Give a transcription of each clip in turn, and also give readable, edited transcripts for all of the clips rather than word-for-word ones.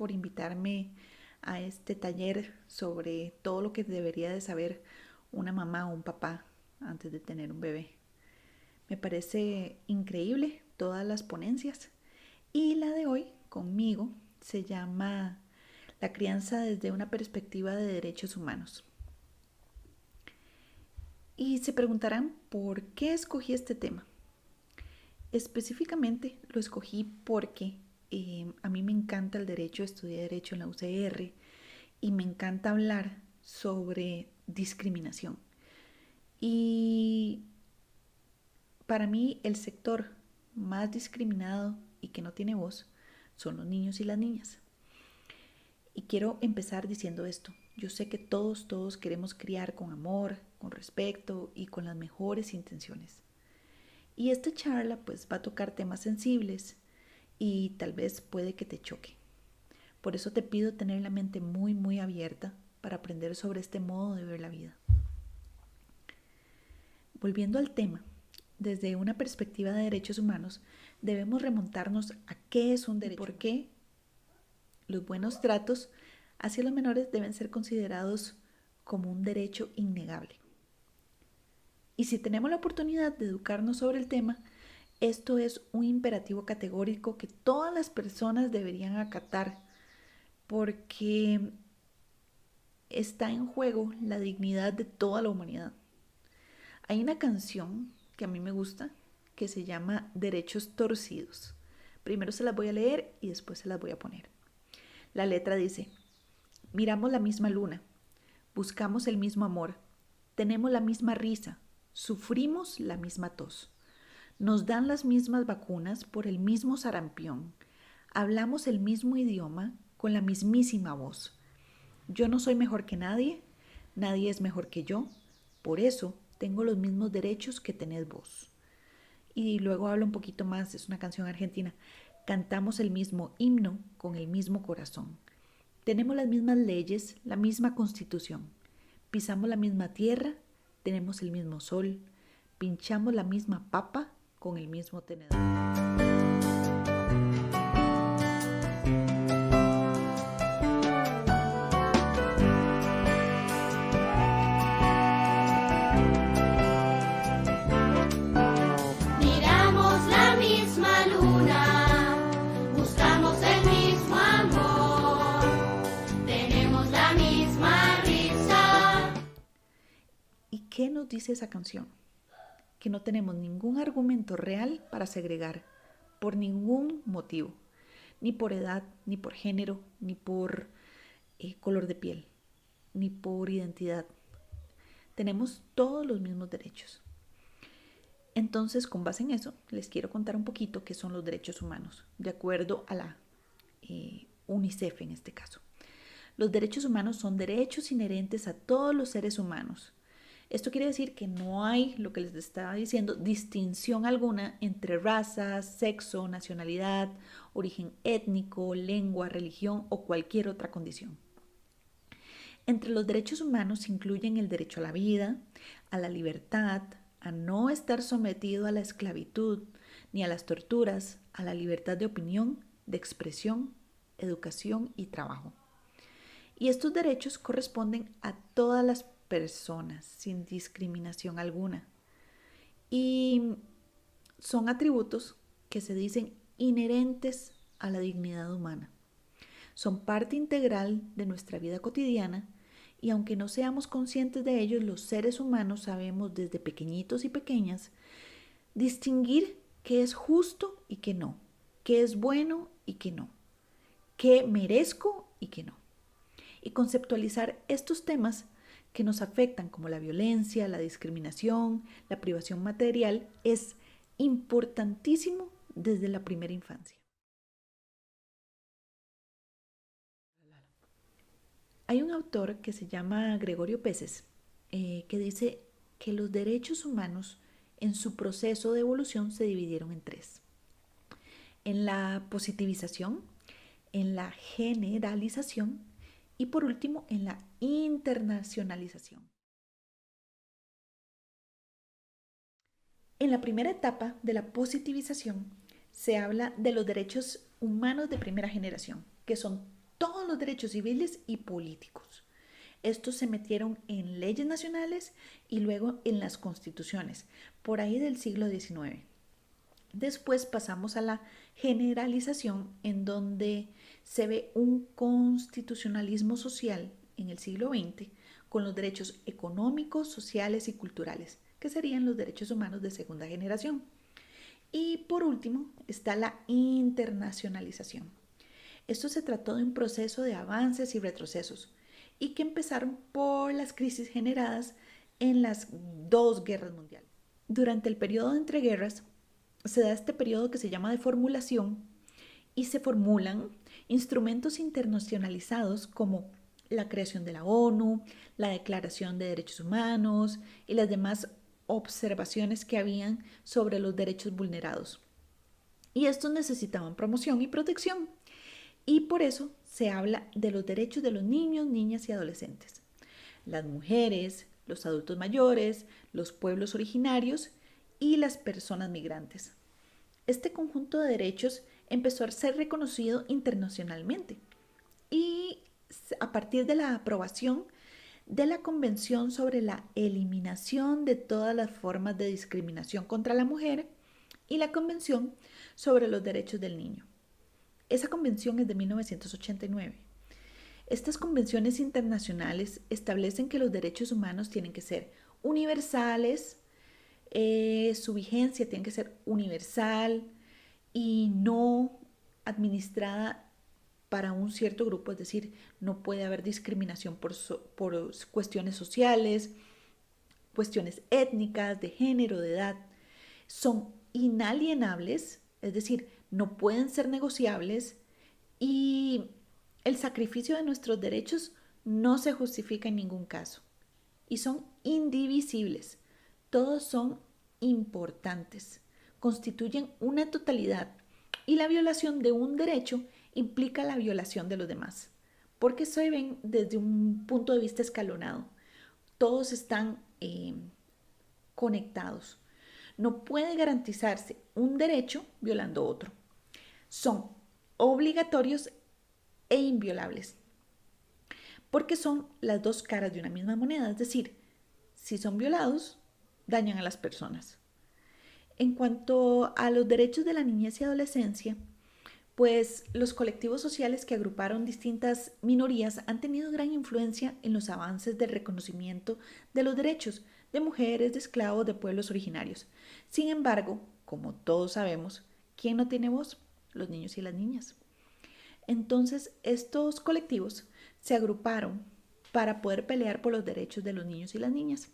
por invitarme a este taller sobre todo lo que debería de saber una mamá o un papá antes de tener un bebé. Me parece increíble todas las ponencias y la de hoy conmigo se llama La crianza desde una perspectiva de derechos humanos. Y se preguntarán por qué escogí este tema. Específicamente lo escogí porque a mí me encanta el derecho, estudié derecho en la UCR y me encanta hablar sobre discriminación. Y para mí el sector más discriminado y que no tiene voz son los niños y las niñas. Y quiero empezar diciendo esto. Yo sé que todos queremos criar con amor, con respeto y con las mejores intenciones. Y esta charla pues va a tocar temas sensibles y tal vez puede que te choque. Por eso te pido tener la mente muy abierta para aprender sobre este modo de ver la vida. Volviendo al tema, desde una perspectiva de derechos humanos, debemos remontarnos a qué es un derecho y por qué los buenos tratos hacia los menores deben ser considerados como un derecho innegable. Y si tenemos la oportunidad de educarnos sobre el tema, esto es un imperativo categórico que todas las personas deberían acatar porque está en juego la dignidad de toda la humanidad. Hay una canción que a mí me gusta que se llama Derechos Torcidos. Primero se las voy a leer y después se las voy a poner. La letra dice: miramos la misma luna, buscamos el mismo amor, tenemos la misma risa, sufrimos la misma tos. Nos dan las mismas vacunas por el mismo sarampión. Hablamos el mismo idioma con la mismísima voz. Yo no soy mejor que nadie, nadie es mejor que yo. Por eso tengo los mismos derechos que tenés vos. Y luego habla un poquito más, es una canción argentina. Cantamos el mismo himno con el mismo corazón. Tenemos las mismas leyes, la misma constitución. Pisamos la misma tierra, tenemos el mismo sol. Pinchamos la misma papa con el mismo tenedor. Miramos la misma luna, buscamos el mismo amor, tenemos la misma risa. ¿Y qué nos dice esa canción? Que no tenemos ningún argumento real para segregar, por ningún motivo, ni por edad, ni por género, ni por color de piel, ni por identidad. Tenemos todos los mismos derechos. Entonces, con base en eso, les quiero contar un poquito qué son los derechos humanos, de acuerdo a la UNICEF en este caso. Los derechos humanos son derechos inherentes a todos los seres humanos. Esto quiere decir que no hay, lo que les estaba diciendo, distinción alguna entre raza, sexo, nacionalidad, origen étnico, lengua, religión o cualquier otra condición. Entre los derechos humanos se incluyen el derecho a la vida, a la libertad, a no estar sometido a la esclavitud ni a las torturas, a la libertad de opinión, de expresión, educación y trabajo. Y estos derechos corresponden a todas las personas sin discriminación alguna. Y son atributos que se dicen inherentes a la dignidad humana. Son parte integral de nuestra vida cotidiana y aunque no seamos conscientes de ellos, los seres humanos sabemos desde pequeñitos y pequeñas distinguir qué es justo y qué no, qué es bueno y qué no, qué merezco y qué no. Y conceptualizar estos temas que nos afectan como la violencia, la discriminación, la privación material es importantísimo desde la primera infancia. Hay un autor que se llama Gregorio Peces que dice que los derechos humanos en su proceso de evolución se dividieron en tres: en la positivización, en la generalización y por último en la internacionalización. En la primera etapa de la positivización se habla de los derechos humanos de primera generación, que son todos los derechos civiles y políticos. Estos se metieron en leyes nacionales y luego en las constituciones, por ahí del siglo XIX. Después pasamos a la generalización, en donde se ve un constitucionalismo social en el siglo XX con los derechos económicos, sociales y culturales, que serían los derechos humanos de segunda generación. Y por último está la internacionalización. Esto se trató de un proceso de avances y retrocesos y que empezaron por las crisis generadas en las dos guerras mundiales. Durante el periodo de entreguerras se da este periodo que se llama de formulación y se formulan instrumentos internacionalizados como la creación de la ONU, la Declaración de Derechos Humanos y las demás observaciones que habían sobre los derechos vulnerados. Y estos necesitaban promoción y protección. Y por eso se habla de los derechos de los niños, niñas y adolescentes, las mujeres, los adultos mayores, los pueblos originarios y las personas migrantes. Este conjunto de derechos empezó a ser reconocido internacionalmente y a partir de la aprobación de la Convención sobre la eliminación de todas las formas de discriminación contra la mujer y la Convención sobre los derechos del niño. Esa convención es de 1989. Estas convenciones internacionales establecen que los derechos humanos tienen que ser universales, su vigencia tiene que ser universal y no administrada para un cierto grupo, es decir, no puede haber discriminación por cuestiones sociales, cuestiones étnicas, de género, de edad. Son inalienables, es decir, no pueden ser negociables y el sacrificio de nuestros derechos no se justifica en ningún caso. Y son indivisibles. Todos son importantes, constituyen una totalidad y la violación de un derecho implica la violación de los demás, porque se ven desde un punto de vista escalonado. Todos están conectados. No puede garantizarse un derecho violando otro. Son obligatorios e inviolables, porque son las dos caras de una misma moneda, es decir, si son violados, dañan a las personas. En cuanto a los derechos de la niñez y adolescencia, pues los colectivos sociales que agruparon distintas minorías han tenido gran influencia en los avances del reconocimiento de los derechos de mujeres, de esclavos, de pueblos originarios. Sin embargo, como todos sabemos, ¿quién no tiene voz? Los niños y las niñas. Entonces, estos colectivos se agruparon para poder pelear por los derechos de los niños y las niñas.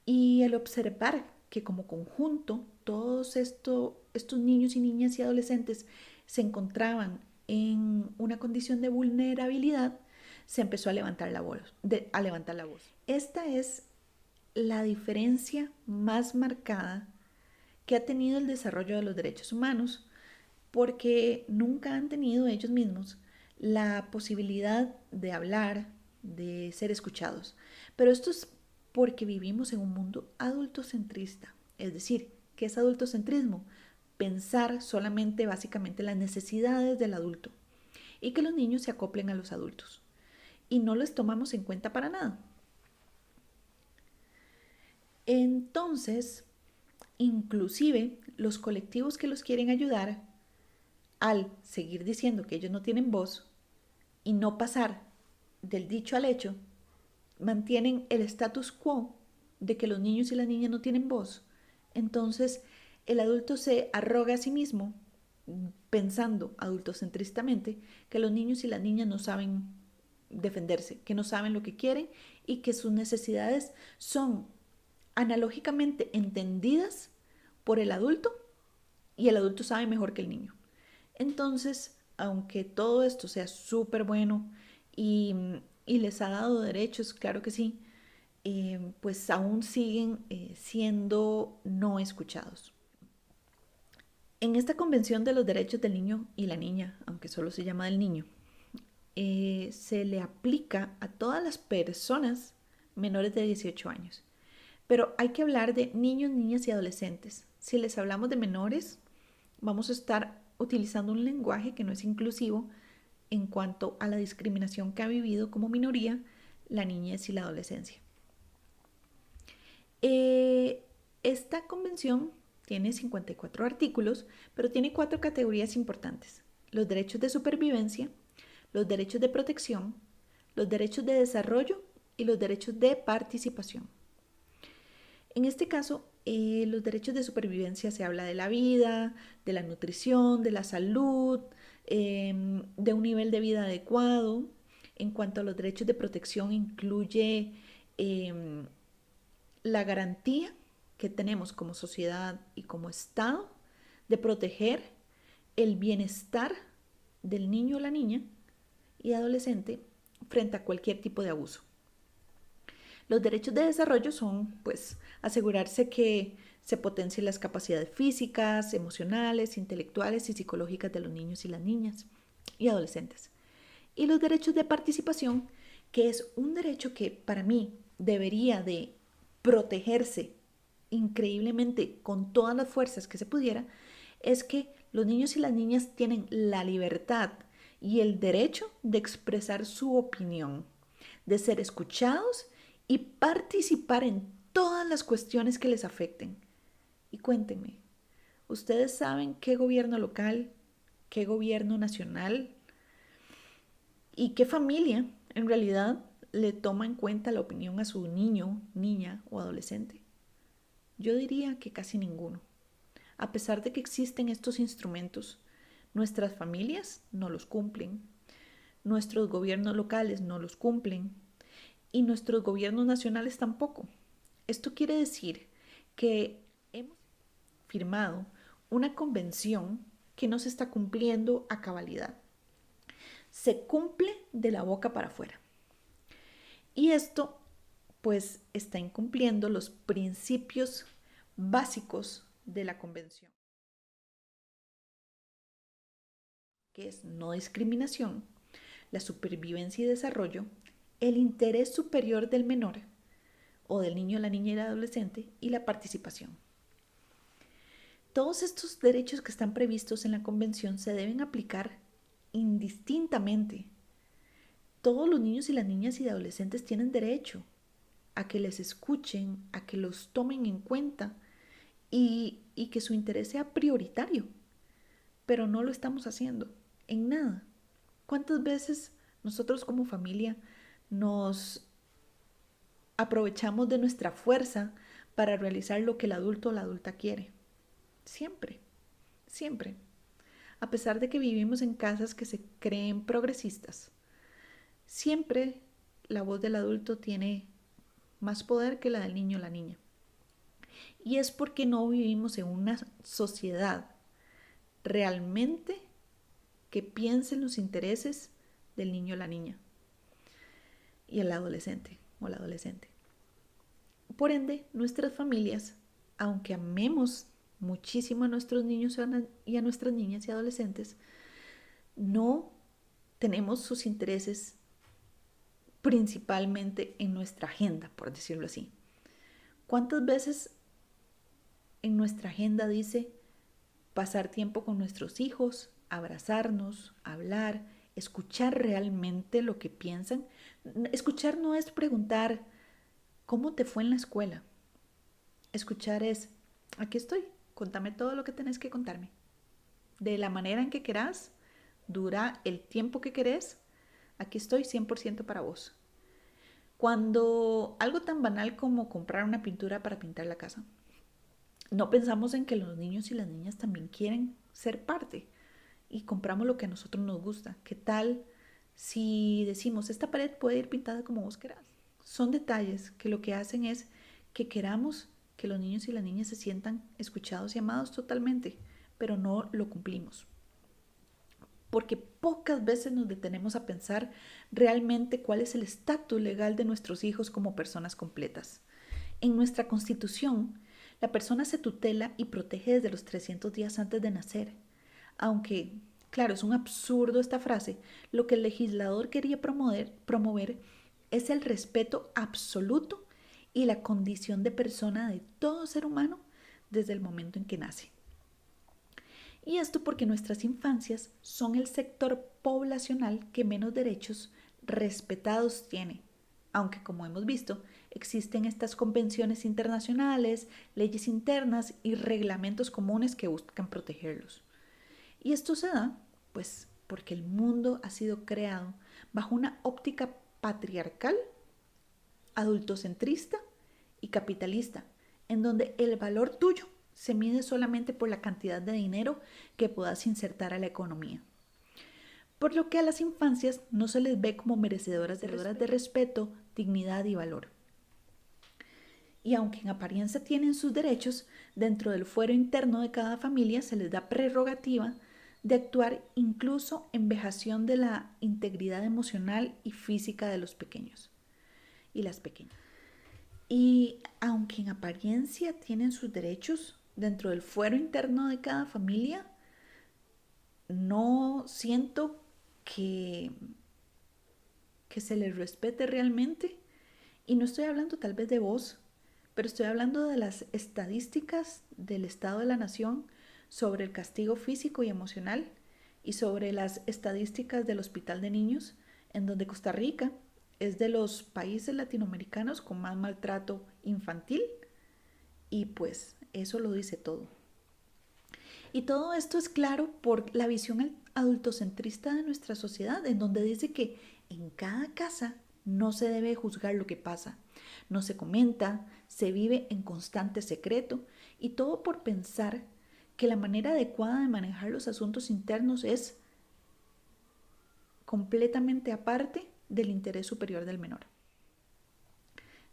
Y el observar que como conjunto todos estos niños y niñas y adolescentes se encontraban en una condición de vulnerabilidad, se empezó a levantar la voz. Esta es la diferencia más marcada que ha tenido el desarrollo de los derechos humanos, porque nunca han tenido ellos mismos la posibilidad de hablar, de ser escuchados. Pero esto es porque vivimos en un mundo adultocentrista. Es decir, ¿qué es adultocentrismo? Pensar solamente básicamente las necesidades del adulto y que los niños se acoplen a los adultos y no les tomamos en cuenta para nada. Entonces, inclusive los colectivos que los quieren ayudar, al seguir diciendo que ellos no tienen voz y no pasar del dicho al hecho, mantienen el status quo de que los niños y las niñas no tienen voz. Entonces, el adulto se arroga a sí mismo, pensando adultocentristamente, que los niños y las niñas no saben defenderse, que no saben lo que quieren y que sus necesidades son analógicamente entendidas por el adulto y el adulto sabe mejor que el niño. Entonces, aunque todo esto sea súper bueno y les ha dado derechos, claro que sí, pues aún siguen siendo no escuchados. En esta Convención de los Derechos del Niño y la Niña, aunque solo se llama del niño, se le aplica a todas las personas menores de 18 años. Pero hay que hablar de niños, niñas y adolescentes. Si les hablamos de menores, vamos a estar utilizando un lenguaje que no es inclusivo en cuanto a la discriminación que ha vivido como minoría la niñez y la adolescencia. Esta convención tiene 54 artículos, pero tiene 4 categorías importantes: los derechos de supervivencia, los derechos de protección, los derechos de desarrollo y los derechos de participación. En este caso, los derechos de supervivencia se habla de la vida, de la nutrición, de la salud, de un nivel de vida adecuado. En cuanto a los derechos de protección, incluye la garantía que tenemos como sociedad y como Estado de proteger el bienestar del niño o la niña y adolescente frente a cualquier tipo de abuso. Los derechos de desarrollo son, pues, asegurarse que se potencien las capacidades físicas, emocionales, intelectuales y psicológicas de los niños y las niñas y adolescentes. Y los derechos de participación, que es un derecho que para mí debería de protegerse increíblemente con todas las fuerzas que se pudiera, es que los niños y las niñas tienen la libertad y el derecho de expresar su opinión, de ser escuchados y participar en todas las cuestiones que les afecten. Y cuéntenme, ¿ustedes saben qué gobierno local, qué gobierno nacional y qué familia en realidad le toma en cuenta la opinión a su niño, niña o adolescente? Yo diría que casi ninguno. A pesar de que existen estos instrumentos, nuestras familias no los cumplen, nuestros gobiernos locales no los cumplen y nuestros gobiernos nacionales tampoco. Esto quiere decir que hemos firmado una convención que no se está cumpliendo a cabalidad. Se cumple de la boca para afuera. Y esto, pues, está incumpliendo los principios básicos de la convención, que es no discriminación, la supervivencia y desarrollo, el interés superior del menor o del niño, la niña y el adolescente y la participación. Todos estos derechos que están previstos en la convención se deben aplicar indistintamente. Todos los niños y las niñas y adolescentes tienen derecho a que les escuchen, a que los tomen en cuenta y que su interés sea prioritario, pero no lo estamos haciendo en nada. ¿Cuántas veces nosotros como familia nos aprovechamos de nuestra fuerza para realizar lo que el adulto o la adulta quiere? Siempre, siempre. A pesar de que vivimos en casas que se creen progresistas, siempre la voz del adulto tiene más poder que la del niño o la niña. Y es porque no vivimos en una sociedad realmente que piense en los intereses del niño o la niña y el adolescente o la adolescente. Por ende, nuestras familias, aunque amemos muchísimo a nuestros niños y a nuestras niñas y adolescentes, no tenemos sus intereses principalmente en nuestra agenda, por decirlo así. ¿Cuántas veces en nuestra agenda dice pasar tiempo con nuestros hijos, abrazarnos, hablar, escuchar realmente lo que piensan? Escuchar no es preguntar ¿cómo te fue en la escuela? Escuchar es, aquí estoy, contame todo lo que tenés que contarme. De la manera en que querás, dura el tiempo que querés, aquí estoy 100% para vos. Cuando algo tan banal como comprar una pintura para pintar la casa, no pensamos en que los niños y las niñas también quieren ser parte y compramos lo que a nosotros nos gusta. ¿Qué tal si decimos, esta pared puede ir pintada como vos querás? Son detalles que lo que hacen es que queramos que los niños y las niñas se sientan escuchados y amados totalmente, pero no lo cumplimos. Porque pocas veces nos detenemos a pensar realmente cuál es el estatus legal de nuestros hijos como personas completas. En nuestra Constitución, la persona se tutela y protege desde los 300 días antes de nacer. Aunque, claro, es un absurdo esta frase, lo que el legislador quería promover es el respeto absoluto y la condición de persona de todo ser humano desde el momento en que nace. Y esto porque nuestras infancias son el sector poblacional que menos derechos respetados tiene, aunque como hemos visto, existen estas convenciones internacionales, leyes internas y reglamentos comunes que buscan protegerlos. Y esto se da, pues, porque el mundo ha sido creado bajo una óptica patriarcal, adultocentrista y capitalista, en donde el valor tuyo se mide solamente por la cantidad de dinero que puedas insertar a la economía. Por lo que a las infancias no se les ve como merecedoras de respeto, dignidad y valor. Y aunque en apariencia tienen sus derechos, dentro del fuero interno de cada familia se les da prerrogativa de actuar incluso en vejación de la integridad emocional y física de los pequeños y las pequeñas. Y aunque en apariencia tienen sus derechos dentro del fuero interno de cada familia, no siento que se les respete realmente. Y no estoy hablando tal vez de vos, pero estoy hablando de las estadísticas del Estado de la Nación sobre el castigo físico y emocional y sobre las estadísticas del Hospital de Niños, en donde Costa Rica es de los países latinoamericanos con más maltrato infantil, y pues eso lo dice todo. Y todo esto es claro por la visión adultocentrista de nuestra sociedad, en donde dice que en cada casa no se debe juzgar lo que pasa, no se comenta, se vive en constante secreto, y todo por pensar que la manera adecuada de manejar los asuntos internos es completamente aparte del interés superior del menor.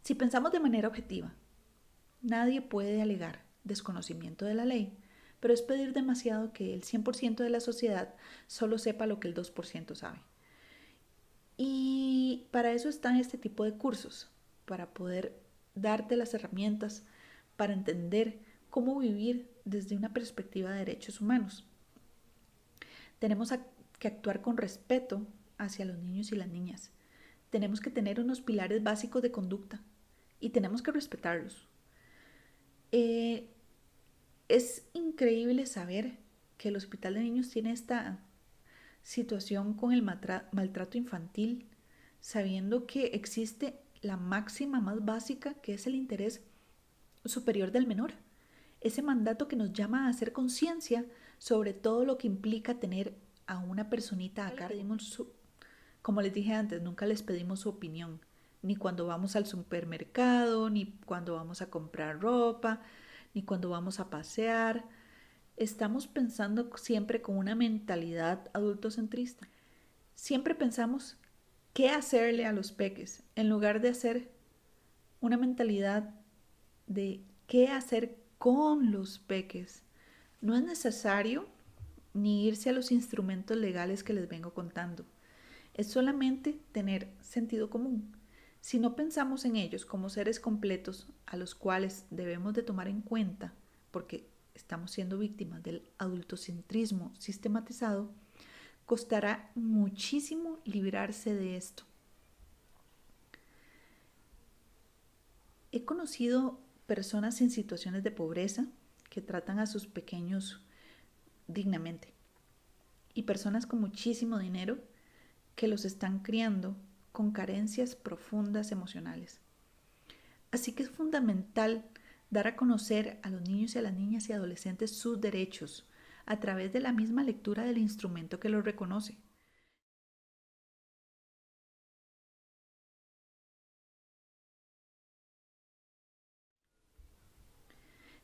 Si pensamos de manera objetiva, nadie puede alegar desconocimiento de la ley, pero es pedir demasiado que el 100% de la sociedad solo sepa lo que el 2% sabe. Y para eso están este tipo de cursos, para poder darte las herramientas para entender cómo vivir desde una perspectiva de derechos humanos. Tenemos que actuar con respeto hacia los niños y las niñas. Tenemos que tener unos pilares básicos de conducta y tenemos que respetarlos. Es increíble saber que el Hospital de Niños tiene esta situación con el maltrato infantil, sabiendo que existe la máxima más básica, que es el interés superior del menor. Ese mandato que nos llama a hacer conciencia sobre todo lo que implica tener a una personita a cargo. Como les dije antes, nunca les pedimos su opinión, ni cuando vamos al supermercado, ni cuando vamos a comprar ropa, ni cuando vamos a pasear. Estamos pensando siempre con una mentalidad adultocentrista. Siempre pensamos qué hacerle a los peques, en lugar de hacer una mentalidad de qué hacer con los peques. No es necesario ni irse a los instrumentos legales que les vengo contando. Es solamente tener sentido común. Si no pensamos en ellos como seres completos a los cuales debemos de tomar en cuenta, porque estamos siendo víctimas del adultocentrismo sistematizado, costará muchísimo librarse de esto. He conocido personas en situaciones de pobreza que tratan a sus pequeños dignamente, y personas con muchísimo dinero que los están criando con carencias profundas emocionales. Así que es fundamental dar a conocer a los niños y a las niñas y adolescentes sus derechos a través de la misma lectura del instrumento que los reconoce.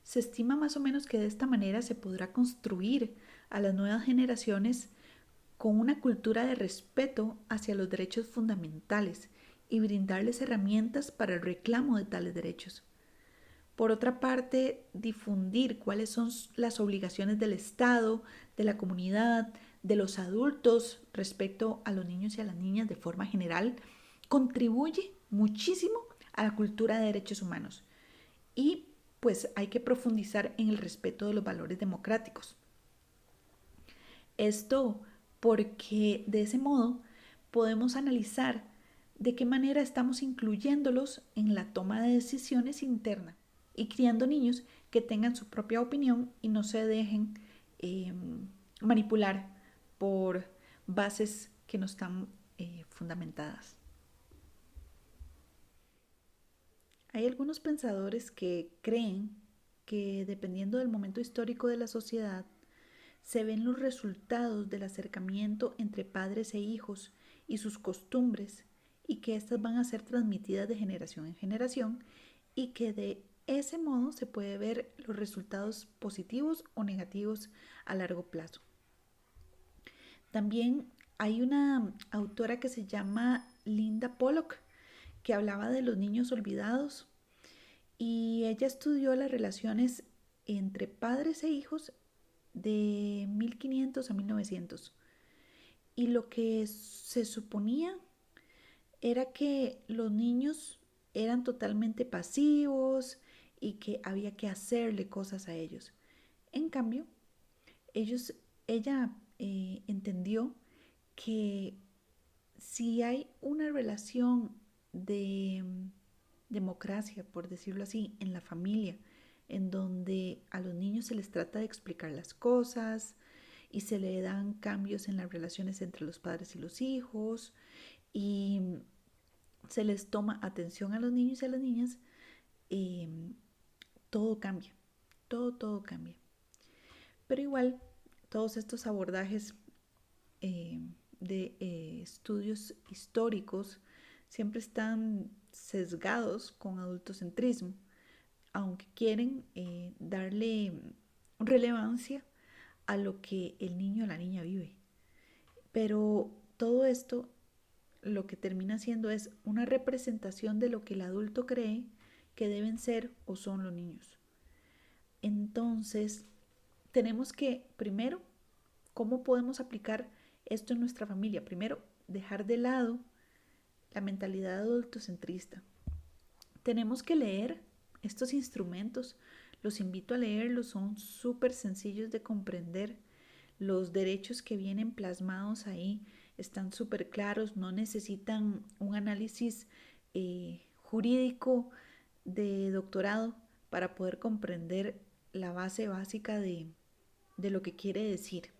Se estima más o menos que de esta manera se podrá construir a las nuevas generaciones con una cultura de respeto hacia los derechos fundamentales y brindarles herramientas para el reclamo de tales derechos. Por otra parte, difundir cuáles son las obligaciones del Estado, de la comunidad, de los adultos respecto a los niños y a las niñas de forma general, contribuye muchísimo a la cultura de derechos humanos. Y pues hay que profundizar en el respeto de los valores democráticos. Esto porque de ese modo podemos analizar de qué manera estamos incluyéndolos en la toma de decisiones interna y criando niños que tengan su propia opinión y no se dejen manipular por bases que no están fundamentadas. Hay algunos pensadores que creen que dependiendo del momento histórico de la sociedad, se ven los resultados del acercamiento entre padres e hijos y sus costumbres, y que éstas van a ser transmitidas de generación en generación, y que de ese modo se puede ver los resultados positivos o negativos a largo plazo. También hay una autora que se llama Linda Pollock, que hablaba de los niños olvidados, y ella estudió las relaciones entre padres e hijos de 1500 a 1900. Y lo que se suponía era que los niños eran totalmente pasivos y que había que hacerle cosas a ellos. En cambio, ella entendió que si hay una relación de democracia, por decirlo así, en la familia, en donde a los niños se les trata de explicar las cosas y se le dan cambios en las relaciones entre los padres y los hijos y se les toma atención a los niños y a las niñas, eh, todo cambia, todo cambia. Pero igual, todos estos abordajes de estudios históricos siempre están sesgados con adultocentrismo, aunque quieren darle relevancia a lo que el niño o la niña vive. Pero todo esto lo que termina siendo es una representación de lo que el adulto cree que deben ser o son los niños. Entonces, tenemos que, primero, ¿cómo podemos aplicar esto en nuestra familia? Primero, dejar de lado la mentalidad adultocentrista. Tenemos que leer estos instrumentos. Los invito a leerlos, son súper sencillos de comprender. Los derechos que vienen plasmados ahí están súper claros, no necesitan un análisis jurídico de doctorado para poder comprender la base básica de lo que quiere decir.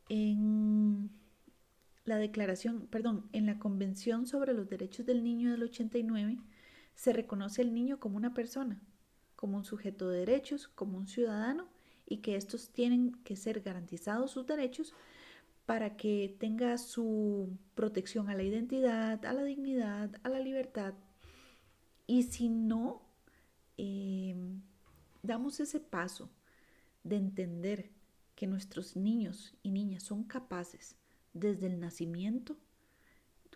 En la Convención sobre los Derechos del Niño del 89 se reconoce al niño como una persona, como un sujeto de derechos, como un ciudadano, y que estos tienen que ser garantizados sus derechos para que tenga su protección a la identidad, a la dignidad, a la libertad. Y si no damos ese paso de entender que nuestros niños y niñas son capaces desde el nacimiento,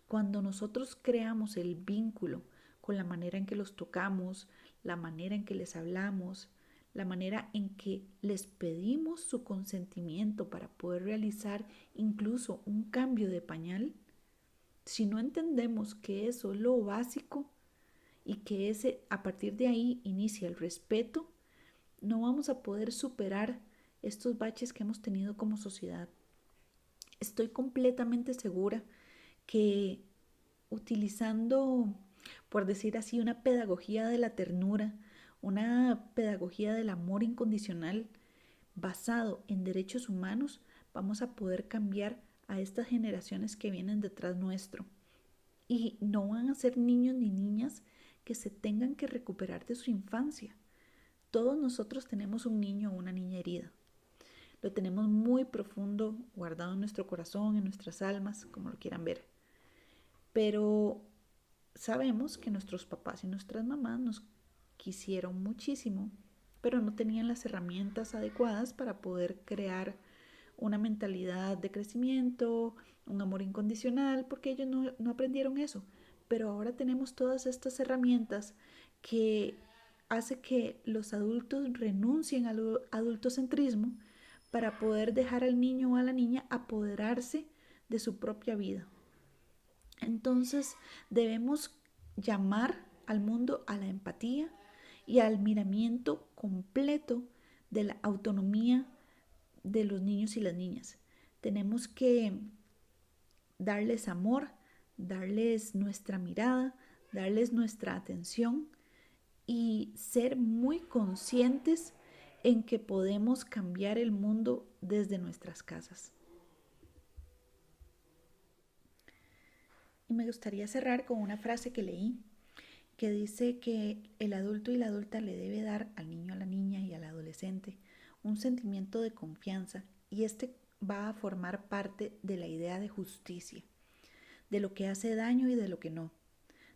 cuando nosotros creamos el vínculo con la manera en que los tocamos, la manera en que les hablamos, la manera en que les pedimos su consentimiento para poder realizar incluso un cambio de pañal, si no entendemos que eso es lo básico y que a partir de ahí inicia el respeto, no vamos a poder superar estos baches que hemos tenido como sociedad. Estoy completamente segura que utilizando, por decir así, una pedagogía de la ternura, una pedagogía del amor incondicional basado en derechos humanos, vamos a poder cambiar a estas generaciones que vienen detrás nuestro. Y no van a ser niños ni niñas que se tengan que recuperar de su infancia. Todos nosotros tenemos un niño o una niña herida. Lo tenemos muy profundo, guardado en nuestro corazón, en nuestras almas, como lo quieran ver. Pero sabemos que nuestros papás y nuestras mamás nos quisieron muchísimo, pero no tenían las herramientas adecuadas para poder crear una mentalidad de crecimiento, un amor incondicional, porque ellos no aprendieron eso. Pero ahora tenemos todas estas herramientas que hace que los adultos renuncien al adultocentrismo para poder dejar al niño o a la niña apoderarse de su propia vida. Entonces debemos llamar al mundo a la empatía y al miramiento completo de la autonomía de los niños y las niñas. Tenemos que darles amor, darles nuestra mirada, darles nuestra atención y ser muy conscientes en que podemos cambiar el mundo desde nuestras casas. Y me gustaría cerrar con una frase que leí, que dice que el adulto y la adulta le debe dar al niño, a la niña y al adolescente un sentimiento de confianza, y este va a formar parte de la idea de justicia, de lo que hace daño y de lo que no,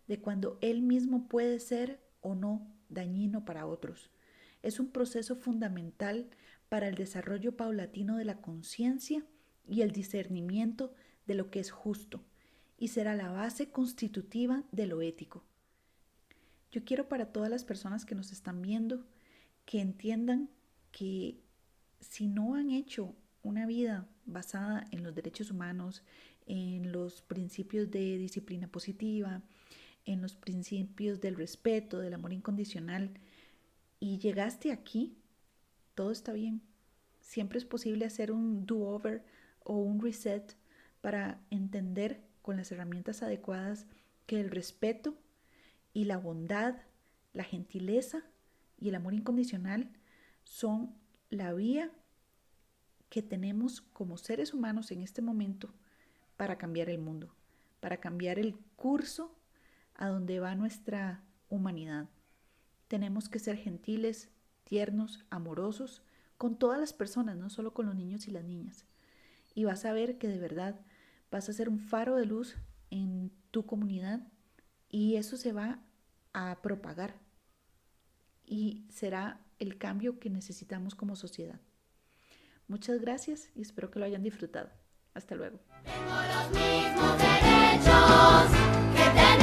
de cuando él mismo puede ser o no dañino para otros. Es un proceso fundamental para el desarrollo paulatino de la conciencia y el discernimiento de lo que es justo, y será la base constitutiva de lo ético. Yo quiero para todas las personas que nos están viendo que entiendan que si no han hecho una vida basada en los derechos humanos, en los principios de disciplina positiva, en los principios del respeto, del amor incondicional, y llegaste aquí, todo está bien. Siempre es posible hacer un do-over o un reset para entender con las herramientas adecuadas que el respeto y la bondad, la gentileza y el amor incondicional son la vía que tenemos como seres humanos en este momento para cambiar el mundo, para cambiar el curso a donde va nuestra humanidad. Tenemos que ser gentiles, tiernos, amorosos con todas las personas, no solo con los niños y las niñas. Y vas a ver que de verdad vas a ser un faro de luz en tu comunidad, y eso se va a propagar y será el cambio que necesitamos como sociedad. Muchas gracias y espero que lo hayan disfrutado. Hasta luego. Tengo los mismos derechos que tenemos.